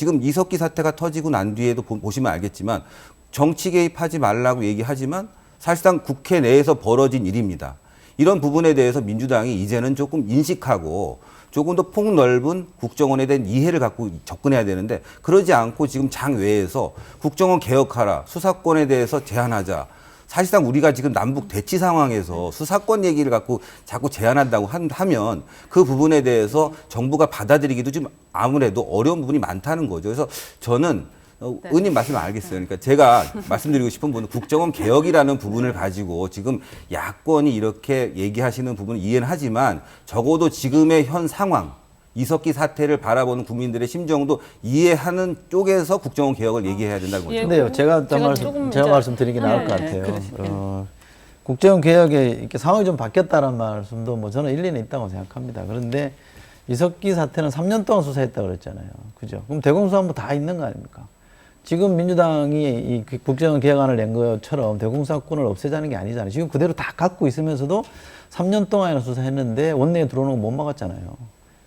지금 이석기 사태가 터지고 난 뒤에도 보시면 알겠지만 정치 개입하지 말라고 얘기하지만 사실상 국회 내에서 벌어진 일입니다. 이런 부분에 대해서 민주당이 이제는 조금 인식하고 조금 더 폭넓은 국정원에 대한 이해를 갖고 접근해야 되는데 그러지 않고 지금 장외에서 국정원 개혁하라, 수사권에 대해서 제한하자. 사실상 우리가 지금 남북 대치 상황에서 수사권 얘기를 갖고 자꾸 제한한다고 하면 그 부분에 대해서 정부가 받아들이기도 좀 아무래도 어려운 부분이 많다는 거죠. 그래서 저는 의원님 말씀 알겠어요. 그러니까 제가 말씀드리고 싶은 부분은 국정원 개혁이라는 부분을 가지고 지금 야권이 이렇게 얘기하시는 부분은 이해는 하지만 적어도 지금의 현 상황, 이석기 사태를 바라보는 국민들의 심정도 이해하는 쪽에서 국정원 개혁을 얘기해야 된다는 거죠. 근데요, 제가 말씀드리는 게 나을 것 같아요. 국정원 개혁에 이렇게 상황이 좀 바뀌었다는 말씀도 뭐 저는 일리는 있다고 생각합니다. 그런데 이석기 사태는 3년 동안 수사했다고 그랬잖아요. 그죠? 그럼 대공수사부 다 있는 거 아닙니까? 지금 민주당이 이 국정원 개혁안을 낸 것처럼 대공수사권을 없애자는 게 아니잖아요. 지금 그대로 다 갖고 있으면서도 3년 동안이나 수사했는데 원내에 들어오는 거 못 막았잖아요.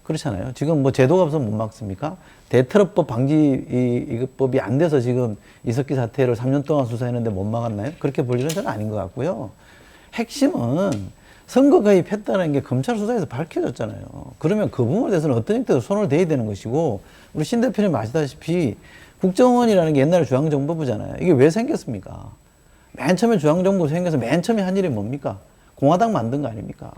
그렇잖아요. 지금 뭐 제도가 없으면 못 막습니까? 대트러법 방지법이 안 돼서 지금 이석기 사태를 3년 동안 수사했는데 못 막았나요? 그렇게 볼 일은 저는 아닌 것 같고요. 핵심은 선거 개입했다는 게 검찰 수사에서 밝혀졌잖아요. 그러면 그 부분에 대해서는 어떤 형태로 손을 대야 되는 것이고 우리 신 대표님 아시다시피 국정원이라는 게 옛날에 중앙정보부잖아요. 이게 왜 생겼습니까? 맨 처음에 중앙정보부 생겨서 맨 처음에 한 일이 뭡니까? 공화당 만든 거 아닙니까?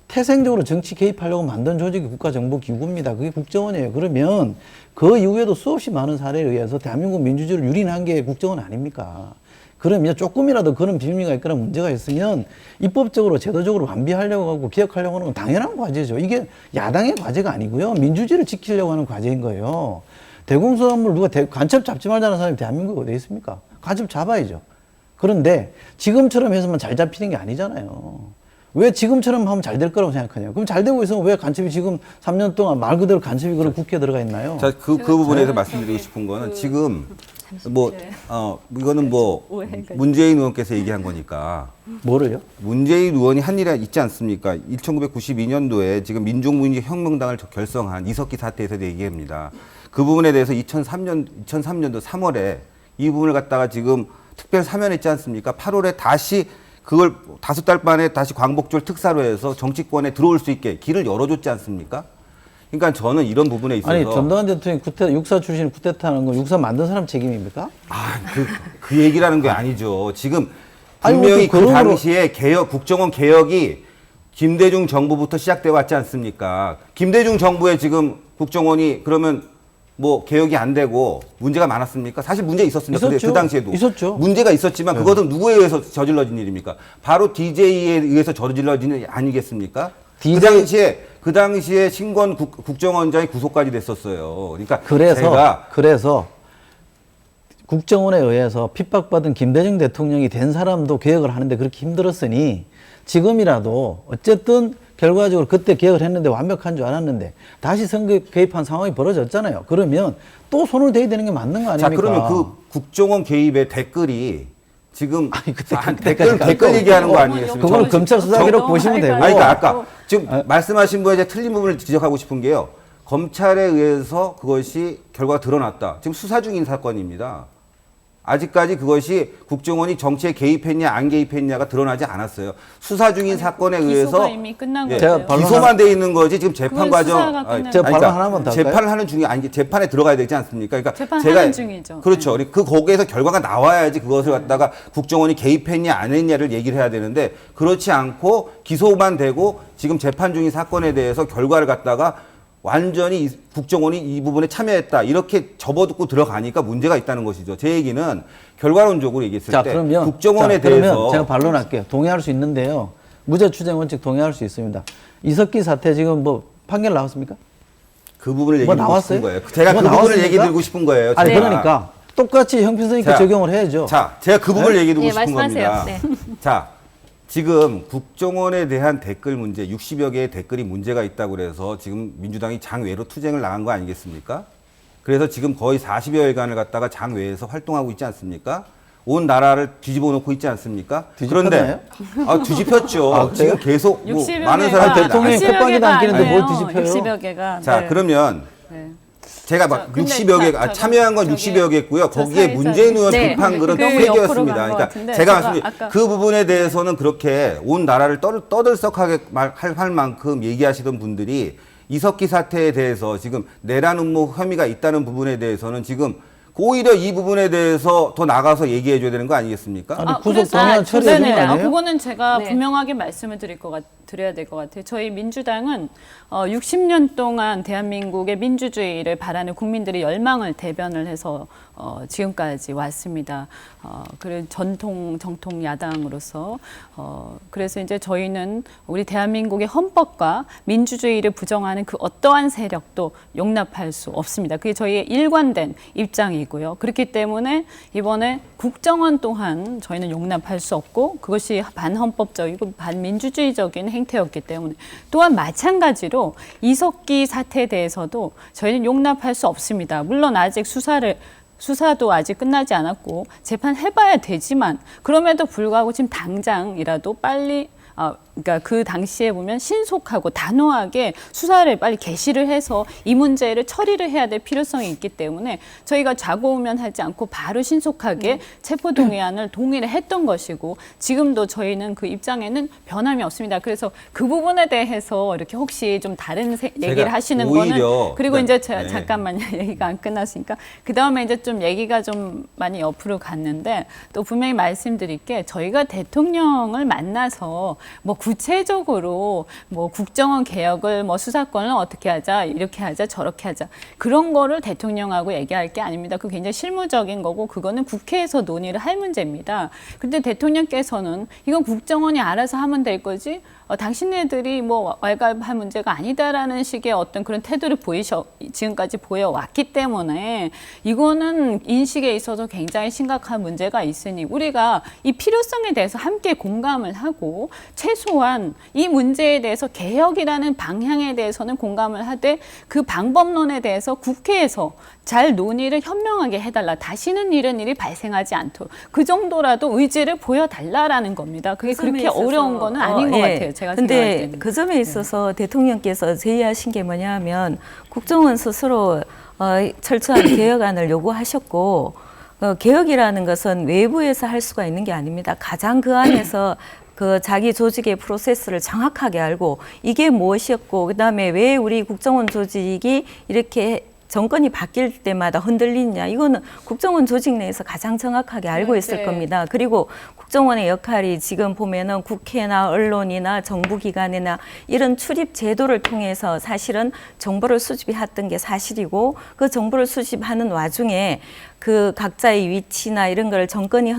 태생적으로 정치 개입하려고 만든 조직이 국가정보기구입니다. 그게 국정원이에요. 그러면 그 이후에도 수없이 많은 사례에 의해서 대한민국 민주주의를 유린한 게 국정원 아닙니까? 그러면 조금이라도 그런 빌미가 있거나 문제가 있으면 입법적으로 제도적으로 완비하려고 하고 개혁하려고 하는 건 당연한 과제죠. 이게 야당의 과제가 아니고요. 민주주의를 지키려고 하는 과제인 거예요. 대공수사물 누가 간첩 잡지 말자는 사람이 대한민국에 어디 있습니까? 간첩 잡아야죠. 그런데 지금처럼 해서만 잘 잡히는 게 아니잖아요. 왜 지금처럼 하면 잘 될 거라고 생각하냐? 그럼 잘 되고 있으면 왜 간첩이 지금 3년 동안 말 그대로 간첩이 그런 국회에 들어가 있나요? 자, 그 부분에서 말씀드리고 싶은 거는 지금 이거는 문재인 의원께서 얘기한 거니까. 뭐를요? 문재인 의원이 한 일이 있지 않습니까? 1992년도에 지금 민족민주혁명당을 결성한 이석기 사태에서 얘기합니다. 그 부분에 대해서 2003년도 3월에 이 부분을 갖다가 지금 특별 사면했지 않습니까? 8월에 다시 그걸 5달 만에 다시 광복절 특사로 해서 정치권에 들어올 수 있게 길을 열어줬지 않습니까? 그러니까 저는 이런 부분에 있어서 아니 전두환 대통령이 육사 출신 쿠데타하는 건 육사 만든 사람 책임입니까? 그 얘기라는 게 아니죠. 지금 분명히 그 당시에 국정원 개혁이 김대중 정부부터 시작돼 왔지 않습니까? 김대중 정부에 지금 국정원이 그러면 뭐 개혁이 안 되고 문제가 많았습니까? 사실 문제 있었습니다. 그 당시에도 있었죠. 문제가 있었지만 그것은 누구에 의해서 저질러진 일입니까? 바로 DJ에 의해서 저질러진 일 아니겠습니까? 그 당시에 신건 국정원장이 구속까지 됐었어요. 그러니까 그래서 국정원에 의해서 핍박받은 김대중 대통령이 된 사람도 개혁을 하는데 그렇게 힘들었으니 지금이라도 어쨌든 결과적으로 그때 개혁을 했는데 완벽한 줄 알았는데 다시 선거 개입한 상황이 벌어졌잖아요. 그러면 또 손을 대야 되는 게 맞는 거 아닙니까? 자, 그러면 그 국정원 개입의 댓글이 지금 댓글 얘기하는 거 아니겠습니까? 그거는 검찰 수사기록 보시면 되고. 아니, 그러니까 아까 지금 말씀하신 분에 틀린 부분을 지적하고 싶은 게요. 검찰에 의해서 그것이 결과가 드러났다. 지금 수사 중인 사건입니다. 아직까지 그것이 국정원이 정치에 개입했냐 안 개입했냐가 드러나지 않았어요. 수사 중인 사건에 의해서 이미 끝난 거예요. 기소만 돼 있는 거지 지금 재판 과정. 제가 발언 하나만 더 할까요? 재판을 하는 중이 아니 재판에 들어가야 되지 않습니까? 그러니까 재판하는 중이죠. 그렇죠. 거기에서 결과가 나와야지 그것을 갖다가 국정원이 개입했냐 안 했냐를 얘기를 해야 되는데 그렇지 않고 기소만 되고 지금 재판 중인 사건에 대해서 결과를 갖다가 완전히 국정원이 이 부분에 참여했다 이렇게 접어듣고 들어가니까 문제가 있다는 것이죠. 제 얘기는 결과론적으로 얘기했을 때 국정원에 대해서 그러면 제가 반론할게요. 동의할 수 있는데요. 무죄 추정 원칙 동의할 수 있습니다. 이석기 사태 지금 뭐 판결 나왔습니까? 그 부분을 얘기하고 싶은 거예요. 제가 그 나왔습니까? 부분을 얘기 드리고 싶은 거예요. 아니 그러니까 똑같이 형평성있게 적용을 해야죠. 자, 제가 그 부분을 얘기 드리고 싶은 겁니다. 네. 자, 지금 국정원에 대한 댓글 문제 60여 개의 댓글이 문제가 있다고 그래서 지금 민주당이 장외로 투쟁을 나간 거 아니겠습니까? 그래서 지금 거의 40여일간을 갖다가 장외에서 활동하고 있지 않습니까? 온 나라를 뒤집어 놓고 있지 않습니까? 그런데 뒤집혔죠. 지금 계속 많은 사람들이 대통령이 콧방에도 안 끼는데 뭘 뒤집혀요? 60여 개가. 자, 그러면 제가 막 근데 60여 개, 참여한 건 저기 60여 개고요. 저 거기에 사이사이- 문재인 의원 네. 비판 글은 그 3개였습니다. 옆으로 간것 그러니까 같은데 제가 제가 말씀드린 아까- 그 부분에 대해서는 그렇게 온 나라를 떠들썩하게 할 만큼 얘기하시던 분들이 이석기 사태에 대해서 지금 내란 음모 혐의가 있다는 부분에 대해서는 지금 오히려 이 부분에 대해서 더 나가서 얘기해 줘야 되는 거 아니겠습니까? 아니, 구속 그래서- 동의안 처리해 준거 네네. 아니에요? 그거는 제가 네. 분명하게 말씀을 드려야 될 것 같아요. 저희 민주당은 60년 동안 대한민국의 민주주의를 바라는 국민들의 열망을 대변을 해서 지금까지 왔습니다. 그리고 정통 야당으로서 그래서 이제 저희는 우리 대한민국의 헌법과 민주주의를 부정하는 그 어떠한 세력도 용납할 수 없습니다. 그게 저희의 일관된 입장이고요. 그렇기 때문에 이번에 국정원 또한 저희는 용납할 수 없고 그것이 반헌법적이고 반민주주의적인 행태였기 때문에 또한 마찬가지로 이석기 사태에 대해서도 저희는 용납할 수 없습니다. 물론 아직 수사도 아직 끝나지 않았고 재판해봐야 되지만 그럼에도 불구하고 지금 당장이라도 빨리 그러니까 그 당시에 보면 신속하고 단호하게 수사를 빨리 개시를 해서 이 문제를 처리를 해야 될 필요성이 있기 때문에 저희가 좌고우면하지 않고 바로 신속하게 체포동의안을 동의를 했던 것이고 지금도 저희는 그 입장에는 변함이 없습니다. 그래서 그 부분에 대해서 이렇게 혹시 좀 다른 얘기를 하시는 오히려 거는 그리고 이제 네. 잠깐만요. 얘기가 안 끝났으니까 그 다음에 이제 좀 얘기가 좀 많이 옆으로 갔는데 또 분명히 말씀드릴 게 저희가 대통령을 만나서 뭐 구체적으로 뭐 국정원 개혁을 뭐 수사권을 어떻게 하자 이렇게 하자 저렇게 하자 그런 거를 대통령하고 얘기할 게 아닙니다. 그 굉장히 실무적인 거고 그거는 국회에서 논의를 할 문제입니다. 근데 대통령께서는 이건 국정원이 알아서 하면 될 거지 당신네들이 뭐 왈가왈부할 문제가 아니다라는 식의 어떤 그런 태도를 지금까지 보여왔기 때문에 이거는 인식에 있어서 굉장히 심각한 문제가 있으니 우리가 이 필요성에 대해서 함께 공감을 하고 최소한 이 문제에 대해서 개혁이라는 방향에 대해서는 공감을 하되 그 방법론에 대해서 국회에서 잘 논의를 현명하게 해달라. 다시는 이런 일이 발생하지 않도록 그 정도라도 의지를 보여달라라는 겁니다. 그게 그렇게 어려운 거는 아닌 것 같아요. 제가 생각할 근데 때는. 그 점에 있어서 대통령께서 제의하신 게 뭐냐면 국정원 스스로 철저한 개혁안을 요구하셨고 개혁이라는 것은 외부에서 할 수가 있는 게 아닙니다. 가장 그 안에서 그 자기 조직의 프로세스를 정확하게 알고 이게 무엇이었고 그다음에 왜 우리 국정원 조직이 이렇게 정권이 바뀔 때마다 흔들리냐 이거는 국정원 조직 내에서 가장 정확하게 알고 있을 네. 겁니다. 그리고 국정원의 역할이 지금 보면은 국회나 언론이나 정부기관이나 이런 출입 제도를 통해서 사실은 정보를 수집했던 게 사실이고 그 정보를 수집하는 와중에 그 각자의 위치나 이런 걸 정권이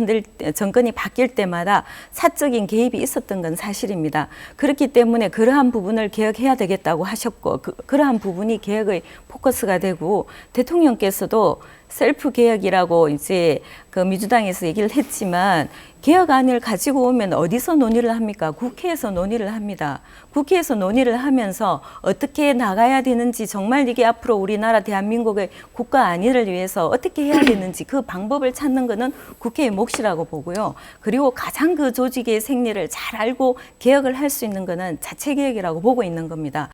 바뀔 때마다 사적인 개입이 있었던 건 사실입니다. 그렇기 때문에 그러한 부분을 개혁해야 되겠다고 하셨고 그러한 부분이 개혁의 포커스가 되고 대통령께서도 셀프 개혁이라고 이제 그 민주당에서 얘기를 했지만 개혁안을 가지고 오면 어디서 논의를 합니까? 국회에서 논의를 합니다. 국회에서 논의를 하면서 어떻게 나가야 되는지 정말 이게 앞으로 우리나라 대한민국의 국가 안위를 위해서 어떻게 해야 되는지 그 방법을 찾는 것은 국회의 몫이라고 보고요. 그리고 가장 그 조직의 생리를 잘 알고 개혁을 할 수 있는 것은 자체 개혁이라고 보고 있는 겁니다.